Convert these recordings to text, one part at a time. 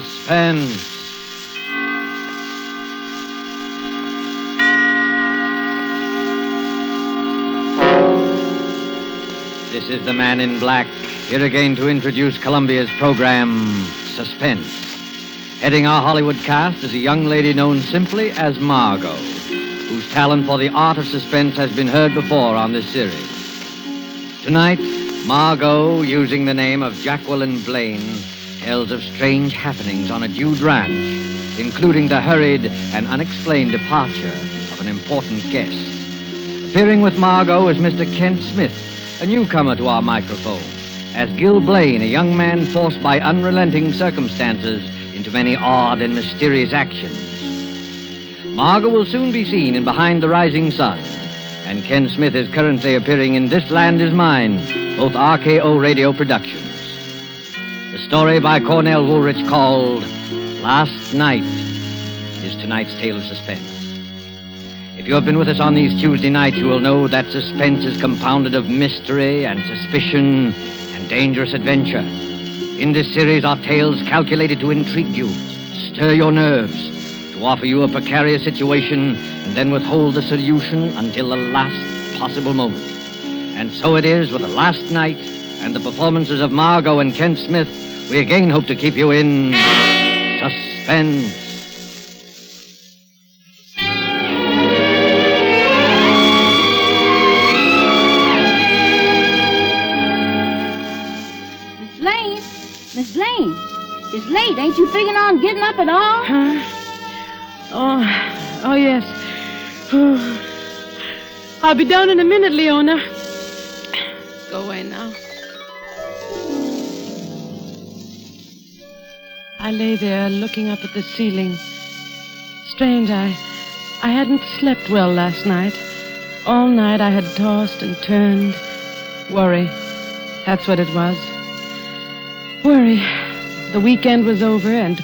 Suspense. This is the Man in Black, here again to introduce Columbia's program, Suspense. Heading our Hollywood cast is a young lady known simply as Margot, whose talent for the art of suspense has been heard before on this series. Tonight, Margot, using the name of Jacqueline Blaine, tells of strange happenings on a Jude ranch, including the hurried and unexplained departure of an important guest. Appearing with Margot is Mr. Kent Smith, a newcomer to our microphone, as Gil Blaine, a young man forced by unrelenting circumstances into many odd and mysterious actions. Margot will soon be seen in Behind the Rising Sun, and Ken Smith is currently appearing in This Land Is Mine, both RKO radio productions. The story by Cornell Woolrich called Last Night is tonight's tale of suspense. If you have been with us on these Tuesday nights, you will know that suspense is compounded of mystery and suspicion and dangerous adventure. In this series are tales calculated to intrigue you, stir your nerves, to offer you a precarious situation, and then withhold the solution until the last possible moment. And so it is with The Last Night and the performances of Margot and Kent Smith. We again hope to keep you in suspense. Miss Blaine, it's late. Ain't you figuring on getting up at all? Huh? Oh, yes. I'll be down in a minute, Leona. Go away now. I lay there looking up at the ceiling. Strange, I hadn't slept well last night. All night I had tossed and turned. Worry. That's what it was. Worry. The weekend was over, and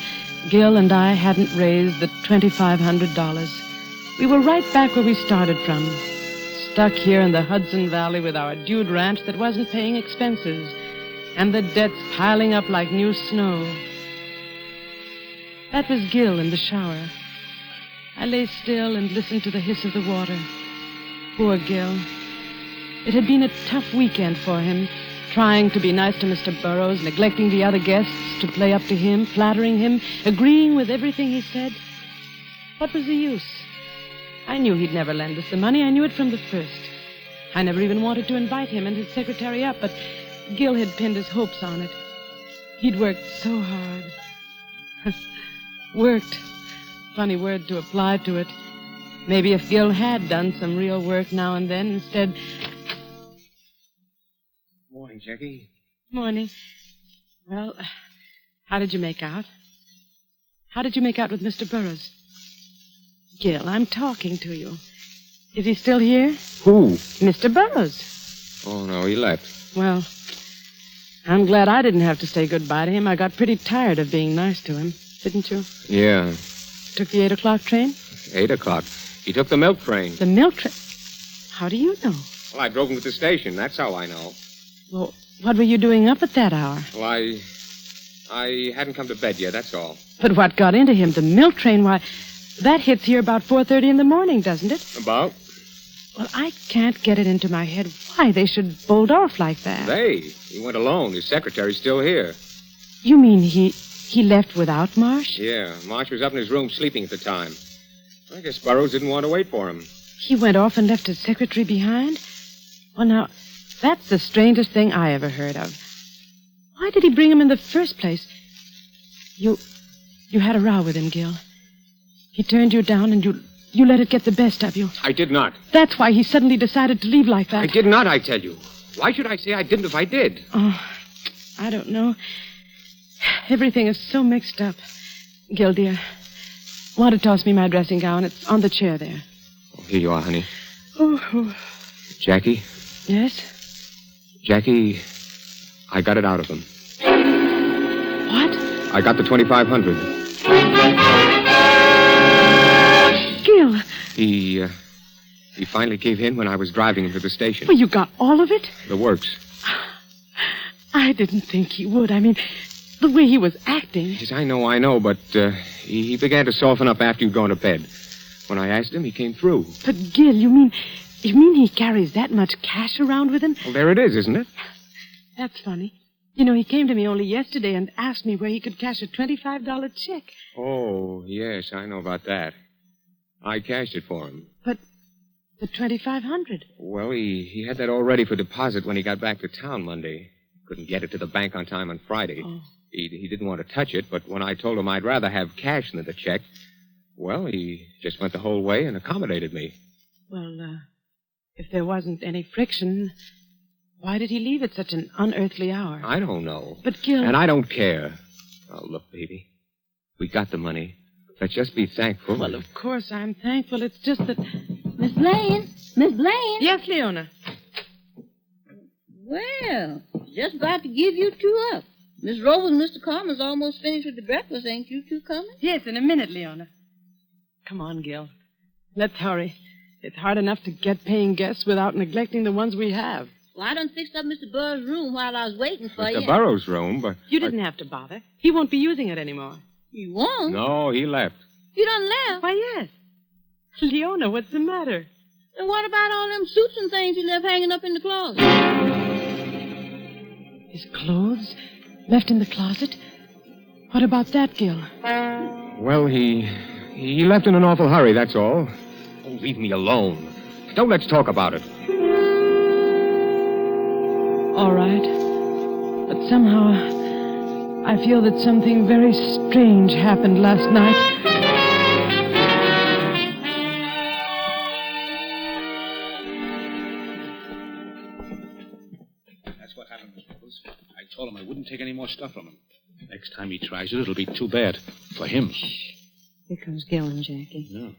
Gil and I hadn't raised the $2,500. We were right back where we started from, stuck here in the Hudson Valley with our dude ranch that wasn't paying expenses, and the debts piling up like new snow. That was Gil in the shower. I lay still and listened to the hiss of the water. Poor Gil. It had been a tough weekend for him, trying to be nice to Mr. Burroughs, neglecting the other guests to play up to him, flattering him, agreeing with everything he said. What was the use? I knew he'd never lend us the money. I knew it from the first. I never even wanted to invite him and his secretary up, but Gil had pinned his hopes on it. He'd worked so hard. Worked. Funny word to apply to it. Maybe if Gil had done some real work now and then, instead... Morning, Jackie. Morning. Well, how did you make out? How did you make out with Mr. Burroughs? Gil, I'm talking to you. Is he still here? Who? Mr. Burroughs. Oh, no, he left. Well, I'm glad I didn't have to say goodbye to him. I got pretty tired of being nice to him, didn't you? Yeah. Took the 8 o'clock train? 8 o'clock. He took the milk train. The milk train? How do you know? Well, I drove him to the station. That's how I know. Well, what were you doing up at that hour? Well, I hadn't come to bed yet, that's all. But what got into him? The milk train? Why, that hits here about 4:30 in the morning, doesn't it? About? Well, I can't get it into my head why they should bolt off like that. He went alone. His secretary's still here. You mean he left without Marsh? Yeah, Marsh was up in his room sleeping at the time. I guess Burroughs didn't want to wait for him. He went off and left his secretary behind? Well, now, that's the strangest thing I ever heard of. Why did he bring him in the first place? You had a row with him, Gil. He turned you down and you let it get the best of you. I did not. That's why he suddenly decided to leave like that. I did not, I tell you. Why should I say I didn't if I did? Oh, I don't know. Everything is so mixed up. Gil, dear, want to toss me my dressing gown? It's on the chair there. Oh, here you are, honey. Oh. Jackie? Yes? Jackie, I got it out of him. What? I got the $2,500. Gil. He finally gave in when I was driving him to the station. Well, you got all of it? The works. I didn't think he would. I mean, the way he was acting. Yes, I know, but he began to soften up after you'd gone to bed. When I asked him, he came through. But, Gil, you mean he carries that much cash around with him? Well, there it is, isn't it? That's funny. You know, he came to me only yesterday and asked me where he could cash a $25 check. Oh, yes, I know about that. I cashed it for him. But the $2,500. Well, he had that all ready for deposit when he got back to town Monday. Couldn't get it to the bank on time on Friday. Oh. He didn't want to touch it, but when I told him I'd rather have cash than the check, well, he just went the whole way and accommodated me. Well, if there wasn't any friction, why did he leave at such an unearthly hour? I don't know. But, Gil... And I don't care. Oh, look, baby. We got the money. Let's just be thankful. Well, of course I'm thankful. It's just that... Miss Blaine? Miss Blaine? Yes, Leona. Well, just about to give you two up. Miss Rose and Mr. Carmen's almost finished with the breakfast. Ain't you two coming? Yes, in a minute, Leona. Come on, Gil. Let's hurry. It's hard enough to get paying guests without neglecting the ones we have. Well, I done fixed up Mr. Burroughs' room while I was waiting for you. Mr. Burroughs' room, but... You didn't have to bother. He won't be using it anymore. You won't? No, he left. You done left? Why, yes. Leona, what's the matter? And what about all them suits and things he left hanging up in the closet? His clothes? Left in the closet? What about that, Gil? Well, he left in an awful hurry, that's all. Oh, leave me alone. Don't let's talk about it. All right. But somehow, I feel that something very strange happened last night. That's what happened, Mr. Nichols. I told him I wouldn't take any more stuff from him. Next time he tries it, it'll be too bad. For him. Here comes Gil and Jackie. No.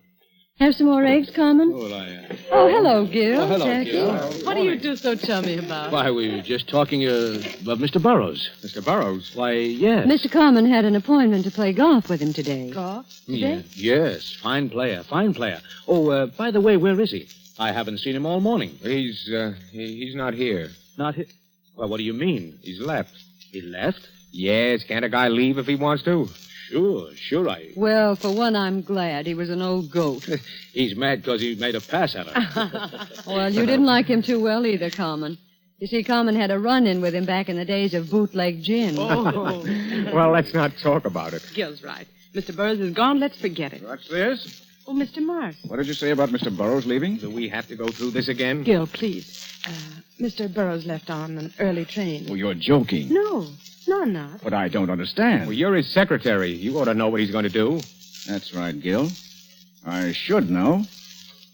Have some more eggs, Carmen? Oh, well, Oh, hello, Gil. Oh, hello, Jackie. Gil. What do you do so chummy about? Why, we were just talking about Mr. Burroughs. Mr. Burroughs? Why, yes. Mr. Carmen had an appointment to play golf with him today. Golf? Yeah, yes, fine player, fine player. Oh, by the way, where is he? I haven't seen him all morning. He's not here. Not here? Well, what do you mean? He's left. He left? Yes, can't a guy leave if he wants to? Sure, I... Well, for one, I'm glad. He was an old goat. He's mad because he made a pass at her. Well, you didn't like him too well either, Carmen. You see, Carmen had a run-in with him back in the days of bootleg gin. Oh. Well, let's not talk about it. Gil's right. Mr. Burroughs is gone. Let's forget it. What's this? Oh, Mr. Marsh. What did you say about Mr. Burroughs leaving? Do we have to go through this again? Gil, please. Mr. Burroughs left on an early train. Oh, you're joking. No, I'm not. But I don't understand. Well, you're his secretary. You ought to know what he's going to do. That's right, Gil. I should know.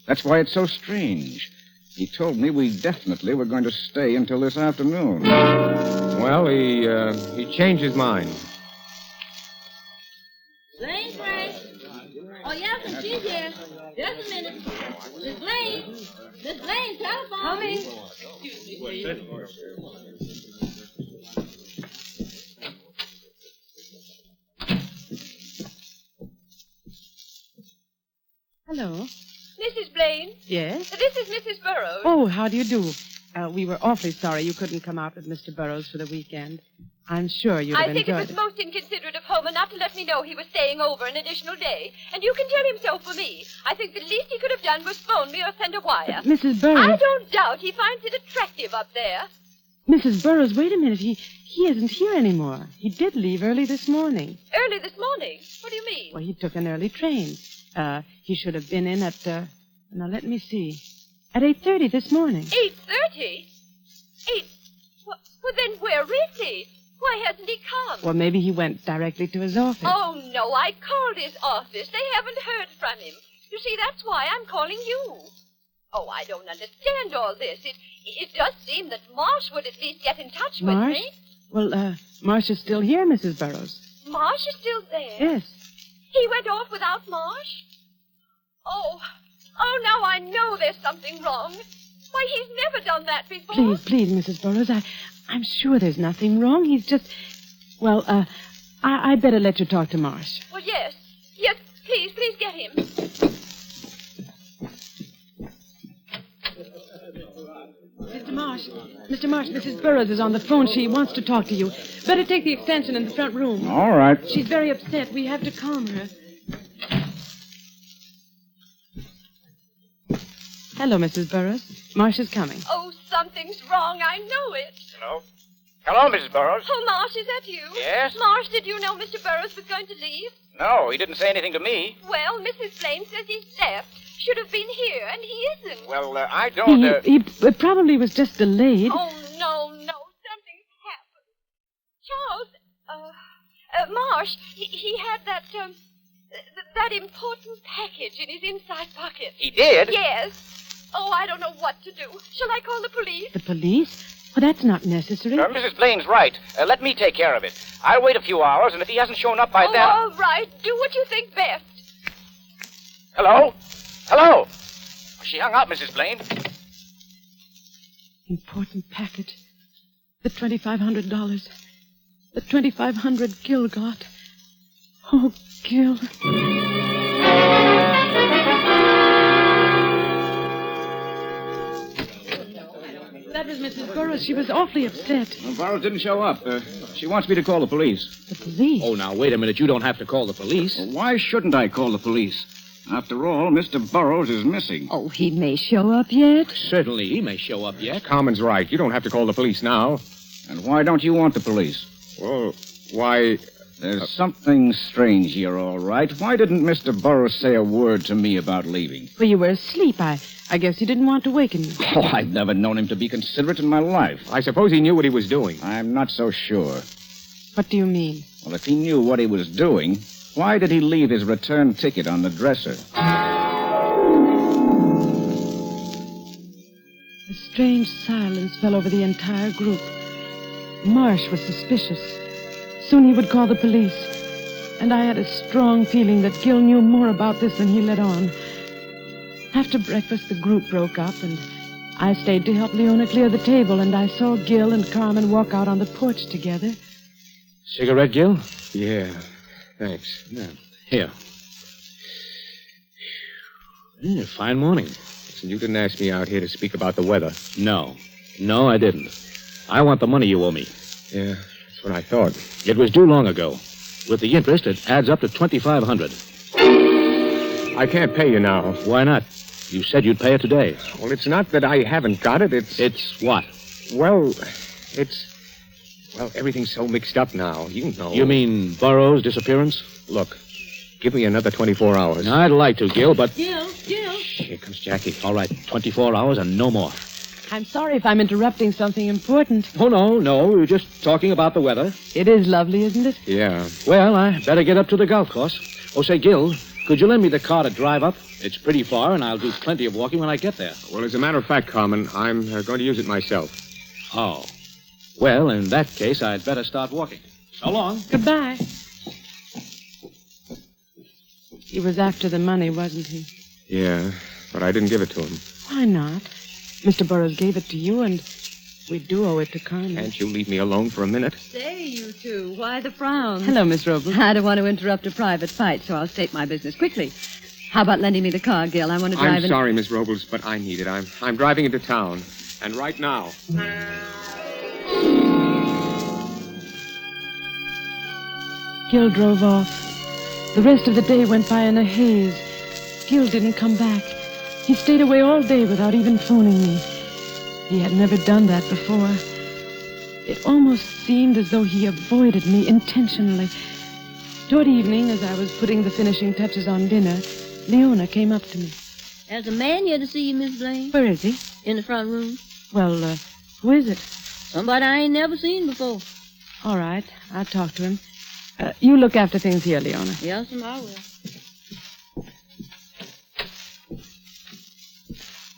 That's why it's so strange. He told me we definitely were going to stay until this afternoon. Well, he changed his mind. Blaine's right. Oh, yes, and she's here. Just a minute. Miss Blaine. Miss Blaine, telephone. Coming. Hello. Mrs. Blaine, Yes? this is Mrs. Burroughs. Oh, how do you do? We were awfully sorry you couldn't come out with Mr. Burroughs for the weekend. I'm sure you'd have I think it enjoyed was most inconsiderate of Homer not to let me know he was staying over an additional day. And you can tell him so for me. I think the least he could have done was phone me or send a wire. Mrs. Burroughs... I don't doubt he finds it attractive up there. Mrs. Burroughs, wait a minute. He isn't here anymore. He did leave early this morning. Early this morning? What do you mean? Well, he took an early train. He should have been in at, now let me see. At 8:30 this morning. 8:30? Well, then where is he? Why hasn't he come? Well, maybe he went directly to his office. Oh, no, I called his office. They haven't heard from him. You see, that's why I'm calling you. Oh, I don't understand all this. It does seem that Marsh would at least get in touch with Marsh? me. Well, Marsh is still here, Mrs. Burroughs. Marsh is still there? Yes. He went off without Marsh? Oh, now I know there's something wrong. Why, he's never done that before. Please, Mrs. Burroughs, I'm sure there's nothing wrong. He's just... Well, I'd better let you talk to Marsh. Well, yes, please get him. Mr. Marsh. Mr. Marsh, Mrs. Burroughs is on the phone. She wants to talk to you. Better take the extension in the front room. All right. She's very upset. We have to calm her. Hello, Mrs. Burroughs. Marsh is coming. Oh, something's wrong. I know it. Hello? Hello, Mrs. Burroughs. Oh, Marsh, is that you? Yes? Marsh, did you know Mr. Burroughs was going to leave? No, he didn't say anything to me. Well, Mrs. Blaine says he's left. Should have been here, and he isn't. Well, I don't... He probably was just delayed. Oh, no. Something's happened. Charles, Marsh, he had that important package in his inside pocket. He did? Yes. Oh, I don't know what to do. Shall I call the police? The police? Well, that's not necessary. Mrs. Blaine's right. Let me take care of it. I'll wait a few hours, and if he hasn't shown up by then... All right. Do what you think best. Hello? Hello? She hung up, Mrs. Blaine. Important package. The $2,500. The $2,500 Gil got. Oh, Gil. That was Mrs. Burroughs. She was awfully upset. Well, Burroughs didn't show up. She wants me to call the police. The police? Oh, now, wait a minute. You don't have to call the police. Well, why shouldn't I call the police? After all, Mr. Burroughs is missing. Oh, he may show up yet. Certainly, he may show up yet. Common's right. You don't have to call the police now. And why don't you want the police? Well, why... There's something strange here, all right. Why didn't Mr. Burroughs say a word to me about leaving? Well, you were asleep. I guess he didn't want to waken you. Oh, I've never known him to be considerate in my life. I suppose he knew what he was doing. I'm not so sure. What do you mean? Well, if he knew what he was doing, why did he leave his return ticket on the dresser? A strange silence fell over the entire group. Marsh was suspicious. Soon he would call the police. And I had a strong feeling that Gil knew more about this than he let on. After breakfast, the group broke up, and I stayed to help Leona clear the table, and I saw Gil and Carmen walk out on the porch together. Cigarette, Gil? Yeah, thanks. Yeah. Here. Yeah, fine morning. Listen, you didn't ask me out here to speak about the weather. No, I didn't. I want the money you owe me. Yeah, that's what I thought. It was due long ago. With the interest, it adds up to $2,500. I can't pay you now. Why not? You said you'd pay it today. Well, it's not that I haven't got it. It's what? Well, everything's so mixed up now. You know. You mean Burroughs' disappearance? Look, give me another 24 hours. I'd like to, Gil, but... Gil! Here comes Jackie. All right, 24 hours and no more. I'm sorry if I'm interrupting something important. Oh, no. We're just talking about the weather. It is lovely, isn't it? Yeah. Well, I better get up to the golf course. Oh, say, Gil, could you lend me the car to drive up? It's pretty far, and I'll do plenty of walking when I get there. Well, as a matter of fact, Carmen, I'm going to use it myself. Oh. Well, in that case, I'd better start walking. So long. Goodbye. He was after the money, wasn't he? Yeah, but I didn't give it to him. Why not? Mr. Burroughs gave it to you, and we do owe it to Carmen. Can't you leave me alone for a minute? Say, you two, why the frown? Hello, Miss Robles. I don't want to interrupt a private fight, so I'll state my business quickly. How about lending me the car, Gil? I want to drive I'm sorry, Miss Robles, but I need it. I'm driving into town, and right now. Gil drove off. The rest of the day went by in a haze. Gil didn't come back. He stayed away all day without even phoning me. He had never done that before. It almost seemed as though he avoided me intentionally. Toward evening, as I was putting the finishing touches on dinner, Leona came up to me. There's a man here to see you, Miss Blaine. Where is he? In the front room. Well, who is it? Somebody I ain't never seen before. All right, I'll talk to him. You look after things here, Leona. Yes, I will.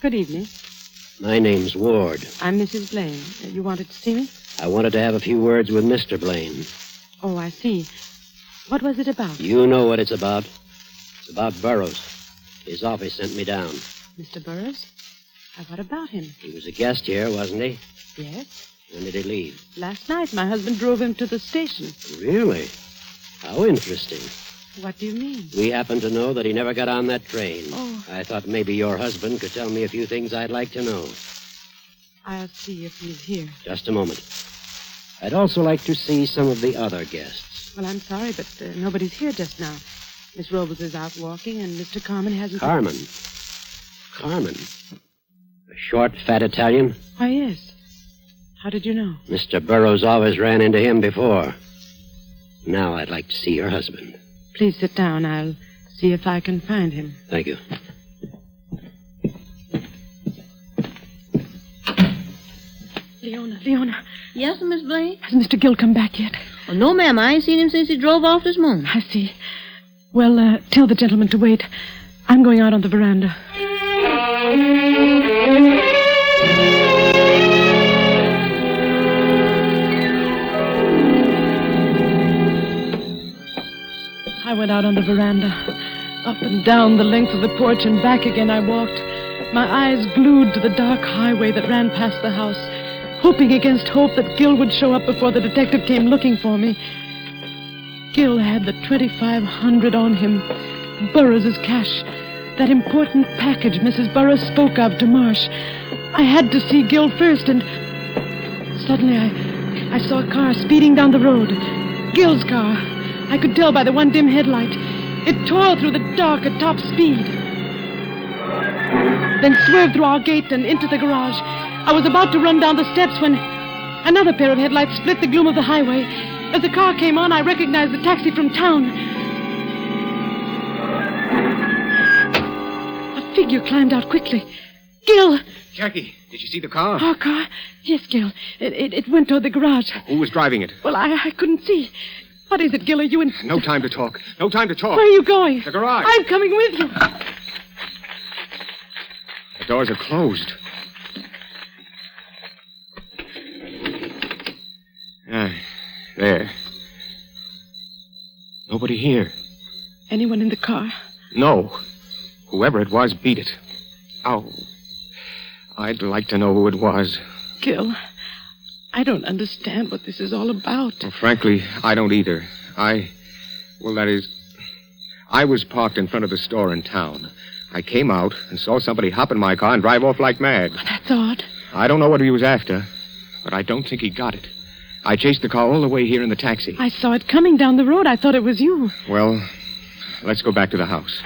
Good evening. My name's Ward. I'm Mrs. Blaine. You wanted to see me? I wanted to have a few words with Mr. Blaine. Oh, I see. What was it about? You know what it's about. It's about Burroughs. His office sent me down. Mr. Burroughs? What about him? He was a guest here, wasn't he? Yes. When did he leave? Last night, my husband drove him to the station. Really? How interesting. What do you mean? We happen to know that he never got on that train. Oh. I thought maybe your husband could tell me a few things I'd like to know. I'll see if he's here. Just a moment. I'd also like to see some of the other guests. Well, I'm sorry, but nobody's here just now. Miss Robles is out walking, and Mr. Carmen hasn't... Carmen? Carmen? The short, fat Italian? Why, yes. How did you know? Mr. Burroughs always ran into him before. Now I'd like to see your husband. Please sit down. I'll see if I can find him. Thank you. Leona. Yes, Miss Blaine? Has Mr. Gill come back yet? Oh, no, ma'am. I ain't seen him since he drove off this morning. I see. Well, tell the gentleman to wait. I'm going out on the veranda. I went out on the veranda. Up and down the length of the porch and back again I walked, my eyes glued to the dark highway that ran past the house, hoping against hope that Gill would show up before the detective came looking for me. Gill had the $2,500 on him, Burroughs' cash, that important package Mrs. Burroughs spoke of to Marsh. I had to see Gill first, and suddenly I saw a car speeding down the road. Gill's car. I could tell by the one dim headlight. It tore through the dark at top speed, then swerved through our gate and into the garage. I was about to run down the steps when another pair of headlights split the gloom of the highway. As the car came on, I recognized the taxi from town. A figure climbed out quickly. Gill! Jackie, did you see the car? Our car? Yes, Gill. It went toward the garage. Who was driving it? Well, I couldn't see. What is it, Gill? Are you in... No time to talk. No time to talk. Where are you going? The garage. I'm coming with you. The doors are closed. There. Nobody here. Anyone in the car? No. Whoever it was, beat it. Oh. I'd like to know who it was. Gill, I don't understand what this is all about. Well, frankly, I don't either. I was parked in front of the store in town. I came out and saw somebody hop in my car and drive off like mad. That's odd. I don't know what he was after, but I don't think he got it. I chased the car all the way here in the taxi. I saw it coming down the road. I thought it was you. Well, let's go back to the house.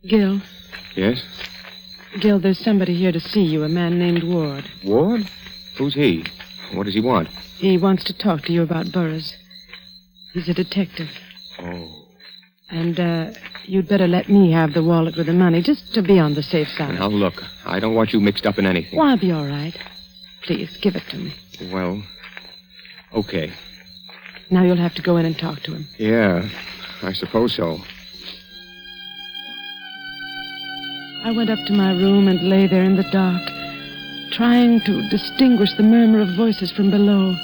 Gill. Yes? Gill, there's somebody here to see you, a man named Ward. Ward? Who's he? What does he want? He wants to talk to you about Burroughs. He's a detective. Oh. And, you'd better let me have the wallet with the money, just to be on the safe side. Now, look, I don't want you mixed up in anything. Well, I'll be all right. Please, give it to me. Well, okay. Now you'll have to go in and talk to him. Yeah, I suppose so. I went up to my room and lay there in the dark, trying to distinguish the murmur of voices from below.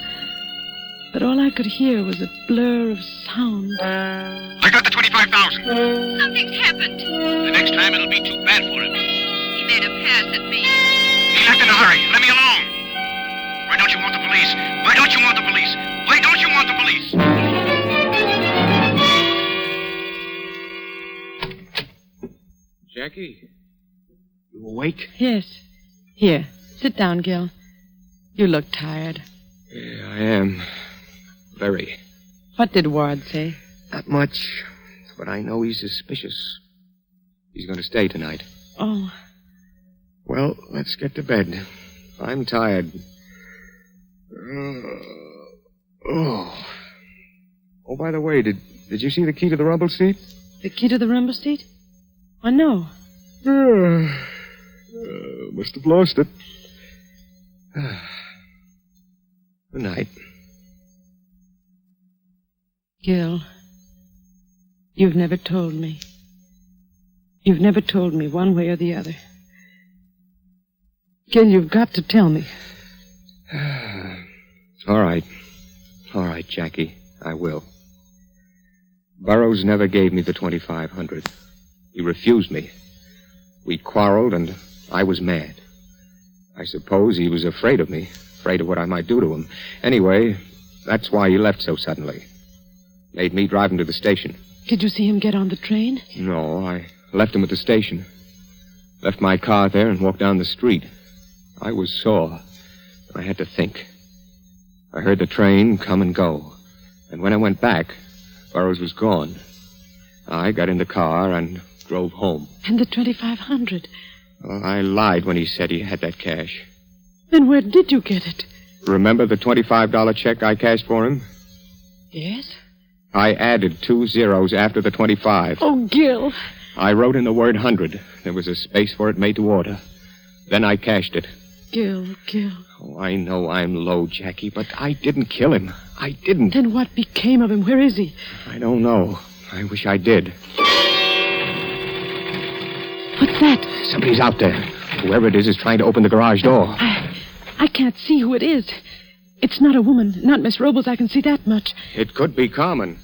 But all I could hear was a blur of sound. I got the 25,000. Something's happened. The next time it'll be too bad for him. He made a pass at me. He's acting in a hurry. Let me alone. Why don't you want the police? Why don't you want the police? Why don't you want the police? Jackie, you awake? Yes. Here, sit down, Gil. You look tired. Yeah, I am. Very. What did Ward say? Not much, but I know he's suspicious. He's going to stay tonight. Oh. Well, let's get to bed. I'm tired. Oh, by the way, did you see the key to the rumble seat? The key to the rumble seat? Oh, no. Must have lost it. Good night. Gil, you've never told me. You've never told me one way or the other. Gil, you've got to tell me. All right, Jackie. I will. Burroughs never gave me the 2,500. He refused me. We quarreled, and I was mad. I suppose he was afraid of me, afraid of what I might do to him. Anyway, that's why he left so suddenly. Made me drive him to the station. Did you see him get on the train? No, I left him at the station. Left my car there and walked down the street. I was sore. I had to think. I heard the train come and go. And when I went back, Burroughs was gone. I got in the car and drove home. And the 2,500. Well, I lied when he said he had that cash. Then where did you get it? Remember the $25 check I cashed for him? Yes? I added 2 zeros after the 25. Oh, Gil. I wrote in the word 100. There was a space for it made to order. Then I cashed it. Gil. Oh, I know I'm low, Jackie, but I didn't kill him. I didn't. Then what became of him? Where is he? I don't know. I wish I did. What's that? Somebody's out there. Whoever it is trying to open the garage door. I can't see who it is. It's not a woman, not Miss Robles. I can see that much. It could be Carmen.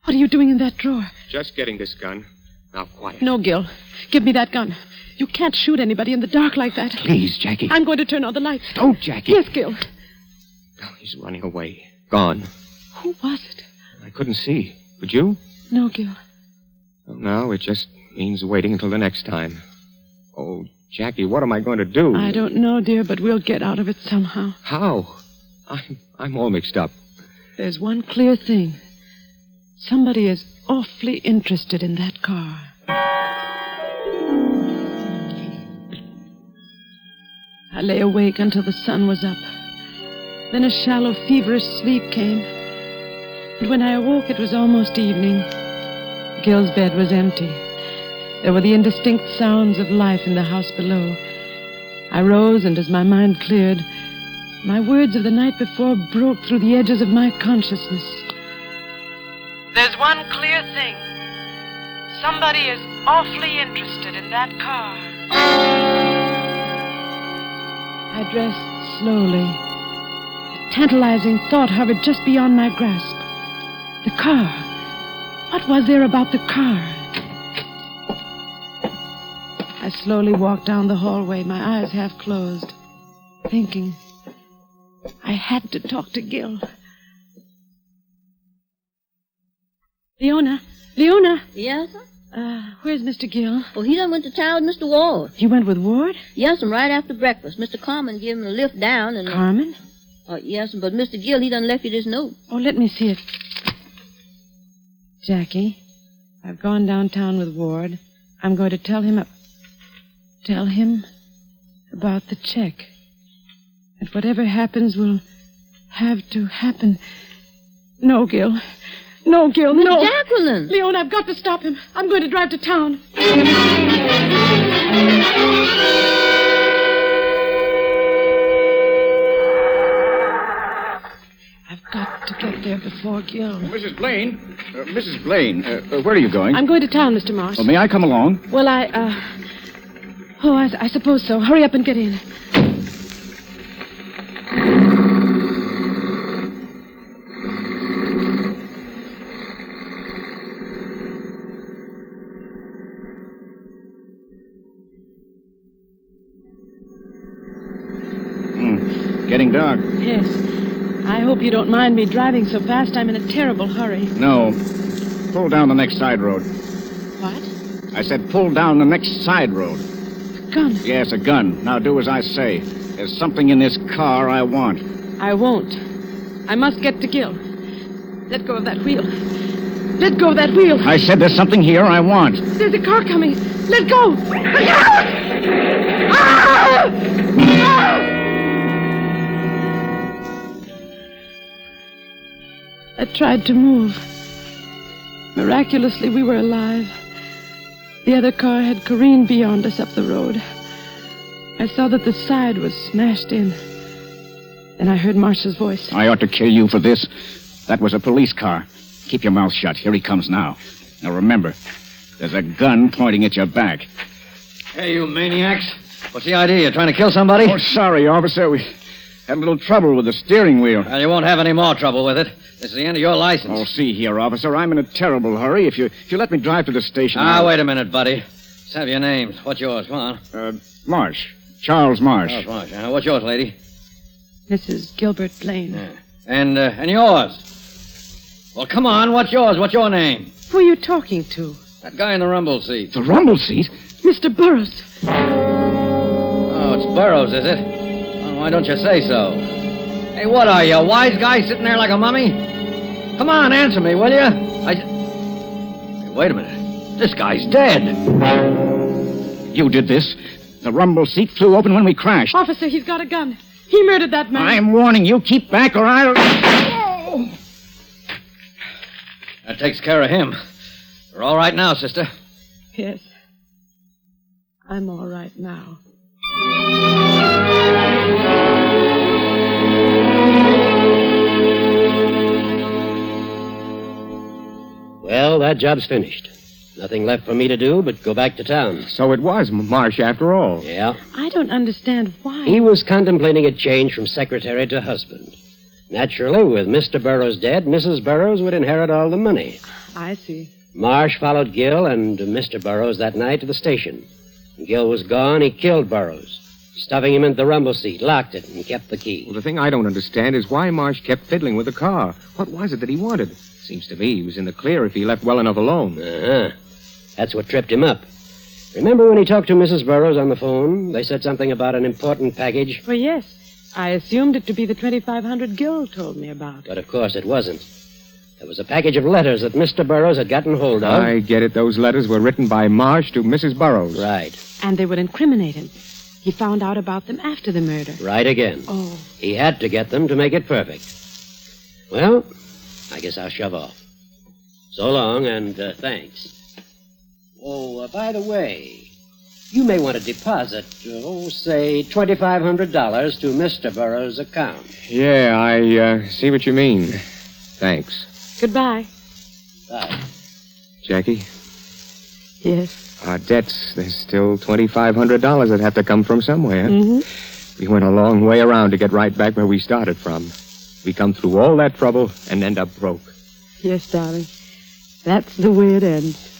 What are you doing in that drawer? Just getting this gun. Now, quiet. No, Gil. Give me that gun. You can't shoot anybody in the dark like that. Please, Jackie. I'm going to turn on the lights. Don't, Jackie. Yes, Gil. Oh, he's running away. Gone. Who was it? I couldn't see. Could you? No, Gil. Well, now it just means waiting until the next time. Oh, Jackie, what am I going to do? I don't know, dear, but we'll get out of it somehow. How? I'm all mixed up. There's one clear thing. Somebody is awfully interested in that car. I lay awake until the sun was up. Then a shallow, feverish sleep came. And when I awoke, it was almost evening. Gil's bed was empty. There were the indistinct sounds of life in the house below. I rose, and as my mind cleared, my words of the night before broke through the edges of my consciousness. There's one clear thing. Somebody is awfully interested in that car. I dressed slowly. A tantalizing thought hovered just beyond my grasp. The car. What was there about the car? I slowly walked down the hallway, my eyes half closed, thinking. I had to talk to Gil. Leona? Yes, sir? Where's Mr. Gill? Oh, he done went to town with Mr. Ward. He went with Ward? Yes, and right after breakfast. Mr. Carmen gave him a lift down and... Carmen? Yes, but Mr. Gill, he done left you this note. Oh, let me see it. Jackie, I've gone downtown with Ward. I'm going to tell him about the check. And whatever happens will have to happen. No, Gil. No, Gil, no. Miss Jacqueline. Leon, I've got to stop him. I'm going to drive to town. I've got to get there before Gil. Mrs. Blaine. Where are you going? I'm going to town, Mr. Marsh. Well, may I come along? Well, I suppose so. Hurry up and get in. Getting dark. Yes. I hope you don't mind me driving so fast. I'm in a terrible hurry. No. Pull down the next side road. What? I said pull down the next side road. A gun? Yes, a gun. Now do as I say. There's something in this car I want. I won't. I must get to Gil. Let go of that wheel. Let go of that wheel. I said there's something here I want. There's a car coming. Let go. Look out! Ah! Ah! I tried to move. Miraculously, we were alive. The other car had careened beyond us up the road. I saw that the side was smashed in. Then I heard Marsh's voice. I ought to kill you for this. That was a police car. Keep your mouth shut. Here he comes now. Now remember, there's a gun pointing at your back. Hey, you maniacs. What's the idea? You're trying to kill somebody? Oh, sorry, officer. We had a little trouble with the steering wheel. Well, you won't have any more trouble with it. This is the end of your license. Oh, see here, officer. I'm in a terrible hurry. If you let me drive to the station... Wait a minute, buddy. Let's have your names. What's yours? Come on. Marsh. Charles Marsh. Charles Marsh. What's yours, lady? Mrs. Gilbert Blaine. Yeah. And yours? Well, come on. What's yours? What's your name? Who are you talking to? That guy in the rumble seat. The rumble seat? Mr. Burroughs. Oh, it's Burroughs, is it? Well, why don't you say so? Hey, what are you, a wise guy sitting there like a mummy? Come on, answer me, will you? Hey, wait a minute. This guy's dead. You did this. The rumble seat flew open when we crashed. Officer, he's got a gun. He murdered that man. I'm warning you, keep back or I'll... Oh! That takes care of him. You're all right now, sister. Yes. I'm all right now. Well, that job's finished. Nothing left for me to do but go back to town. So it was Marsh after all. Yeah. I don't understand why. He was contemplating a change from secretary to husband. Naturally, with Mr. Burroughs dead, Mrs. Burroughs would inherit all the money. I see. Marsh followed Gil and Mr. Burroughs that night to the station. When Gil was gone, he killed Burroughs, stuffing him into the rumble seat, locked it, and kept the key. Well, the thing I don't understand is why Marsh kept fiddling with the car. What was it that he wanted? Seems to me he was in the clear if he left well enough alone. Uh-huh. That's what tripped him up. Remember when he talked to Mrs. Burroughs on the phone? They said something about an important package. Well, yes. I assumed it to be the 2,500 Gil told me about. But of course it wasn't. There was a package of letters that Mr. Burroughs had gotten hold of. I get it. Those letters were written by Marsh to Mrs. Burroughs. Right. And they would incriminate him. He found out about them after the murder. Right again. Oh. He had to get them to make it perfect. Well, I guess I'll shove off. So long, and thanks. Oh, by the way, you may want to deposit, say, $2,500 to Mr. Burroughs' account. Yeah, I see what you mean. Thanks. Goodbye. Bye. Jackie? Yes. Our debts, there's still $2,500 that have to come from somewhere. Mm-hmm. We went a long way around to get right back where we started from. We come through all that trouble and end up broke. Yes, darling. That's the way it ends.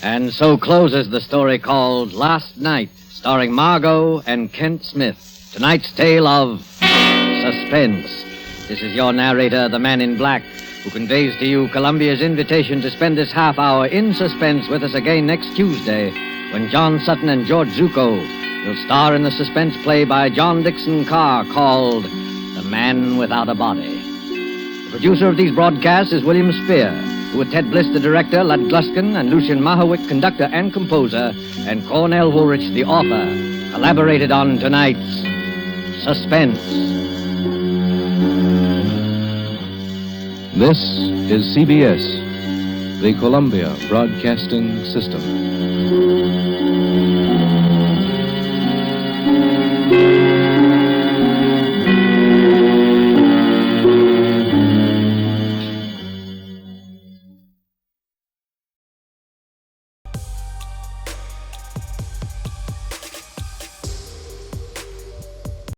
And so closes the story called Last Night, starring Margot and Kent Smith. Tonight's tale of Suspense. This is your narrator, the Man in Black, who conveys to you Columbia's invitation to spend this half hour in suspense with us again next Tuesday, when John Sutton and George Zucco will star in the suspense play by John Dixon Carr called The Man Without a Body. The producer of these broadcasts is William Spear, who with Ted Bliss, the director, Lud Gluskin, and Lucien Mahowick, conductor and composer, and Cornell Woolrich, the author, collaborated on tonight's Suspense. This is CBS, the Columbia Broadcasting System.